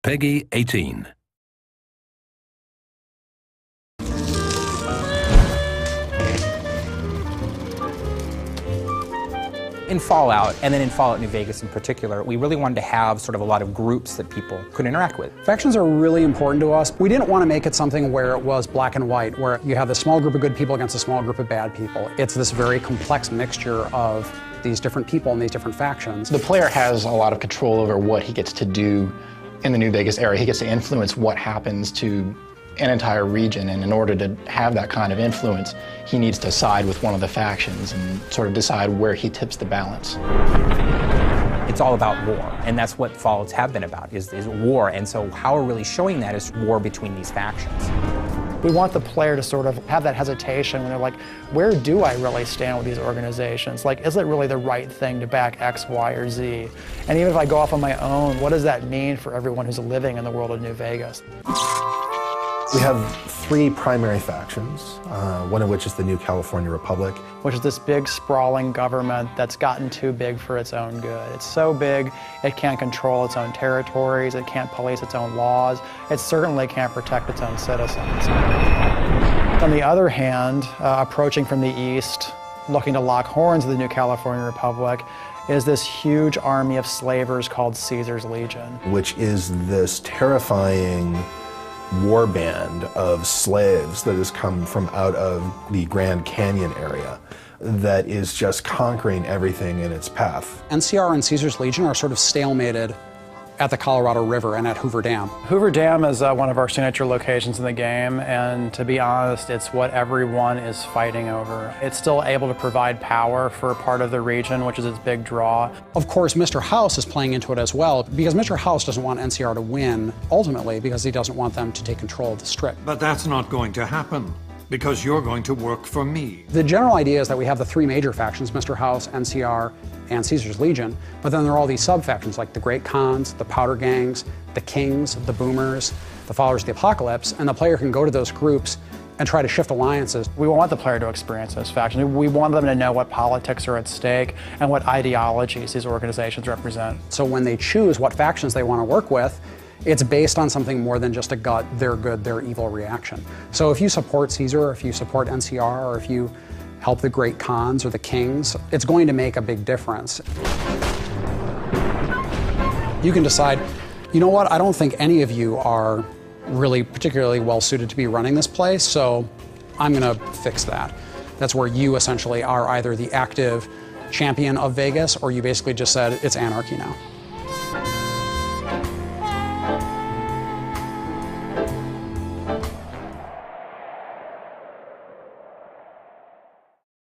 Peggy 18. In Fallout, and then in Fallout New Vegas in particular, we really wanted to have sort of a lot of groups that people could interact with. Factions are really important to us. We didn't want to make it something where it was black and white, where you have this small group of good people against a small group of bad people. It's this very complex mixture of these different people and these different factions. The player has a lot of control over what he gets to do in the New Vegas area. He gets to influence what happens to an entire region, and in order to have that kind of influence, he needs to side with one of the factions and sort of decide where he tips the balance. It's all about war, and that's what Fallouts have been about, is war, and so how we're really showing that is war between these factions. We want the player to sort of have that hesitation when they're like, where do I really stand with these organizations? Like, is it really the right thing to back X, Y, or Z? And even if I go off on my own, what does that mean for everyone who's living in the world of New Vegas? We have three primary factions, one of which is the New California Republic. Which is this big, sprawling government that's gotten too big for its own good. It's so big, it can't control its own territories, it can't police its own laws, it certainly can't protect its own citizens. On the other hand, approaching from the east, looking to lock horns of the New California Republic, is this huge army of slavers called Caesar's Legion. Which is this terrifying war band of slaves that has come from out of the Grand Canyon area that is just conquering everything in its path. NCR and Caesar's Legion are sort of stalemated at the Colorado River and at Hoover Dam. Hoover Dam is one of our signature locations in the game, and to be honest, it's what everyone is fighting over. It's still able to provide power for part of the region, which is its big draw. Of course, Mr. House is playing into it as well, because Mr. House doesn't want NCR to win, ultimately, because he doesn't want them to take control of the Strip. But that's not going to happen, because you're going to work for me. The general idea is that we have the three major factions, Mr. House, NCR, and Caesar's Legion, but then there are all these sub-factions like the Great Khans, the Powder Gangs, the Kings, the Boomers, the Followers of the Apocalypse, and the player can go to those groups and try to shift alliances. We want the player to experience those factions. We want them to know what politics are at stake and what ideologies these organizations represent. So when they choose what factions they want to work with, it's based on something more than just a gut, they're good, they're evil reaction. So if you support Caesar, or if you support NCR, or if you help the Great Khans or the Kings, it's going to make a big difference. You can decide, you know what, I don't think any of you are really particularly well suited to be running this place, so I'm gonna fix that. That's where you essentially are either the active champion of Vegas, or you basically just said, it's anarchy now.